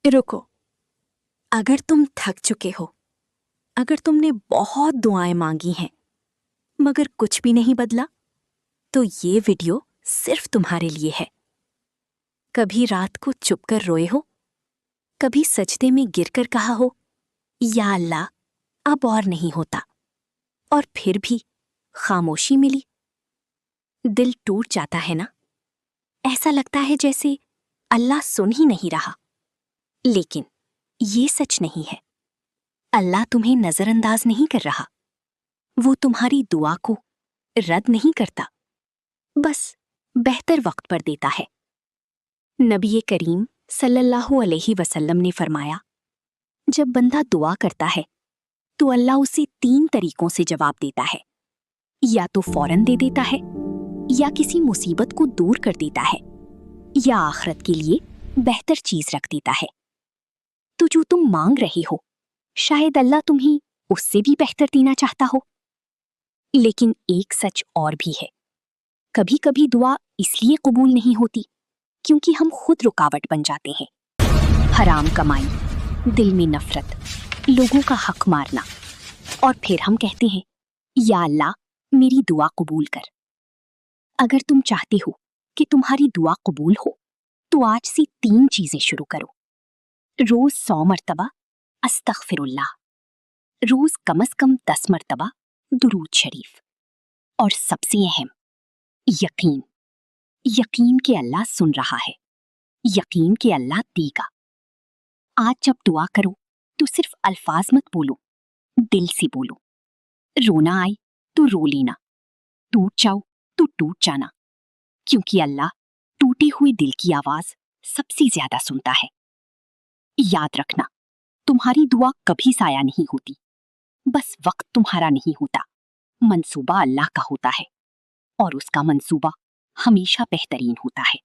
रुको। अगर तुम थक चुके हो, अगर तुमने बहुत दुआएं मांगी हैं मगर कुछ भी नहीं बदला, तो ये वीडियो सिर्फ तुम्हारे लिए है। कभी रात को चुप कर रोए हो, कभी सजदे में गिरकर कहा हो, या अल्लाह अब और नहीं होता, और फिर भी खामोशी मिली। दिल टूट जाता है ना? ऐसा लगता है जैसे अल्लाह सुन ही नहीं रहा। लेकिन ये सच नहीं है। अल्लाह तुम्हें नजरअंदाज नहीं कर रहा। वो तुम्हारी दुआ को रद्द नहीं करता, बस बेहतर वक्त पर देता है। नबी करीम सल्लल्लाहु अलैहि वसल्लम ने फरमाया, जब बंदा दुआ करता है तो अल्लाह उसे 3 तरीकों से जवाब देता है। या तो फौरन दे देता है, या किसी मुसीबत को दूर कर देता है, या आखिरत के लिए बेहतर चीज रख देता है। तो जो तुम मांग रहे हो, शायद अल्लाह तुम्हें उससे भी बेहतर देना चाहता हो। लेकिन एक सच और भी है, कभी कभी दुआ इसलिए कबूल नहीं होती क्योंकि हम खुद रुकावट बन जाते हैं। हराम कमाई, दिल में नफरत, लोगों का हक मारना, और फिर हम कहते हैं, या अल्लाह मेरी दुआ कबूल कर। अगर तुम चाहते हो कि तुम्हारी दुआ कबूल हो, तो आज से 3 चीजें शुरू करो। रोज 100 मर्तबा अस्तगफिरुल्लाह, रोज कम से कम 10 मर्तबा दुरूद शरीफ, और सबसे अहम यकीन। यकीन कि अल्लाह सुन रहा है, यकीन कि अल्लाह देगा। आज जब दुआ करो तो सिर्फ अल्फाज मत बोलो, दिल से बोलो। रोना आए तो रो लेना, टूट जाओ तो टूट जाना, क्योंकि अल्लाह टूटे हुए दिल की आवाज सबसे ज्यादा सुनता है। याद रखना, तुम्हारी दुआ कभी जाया नहीं होती, बस वक्त तुम्हारा नहीं होता। मंसूबा अल्लाह का होता है, और उसका मंसूबा हमेशा बेहतरीन होता है।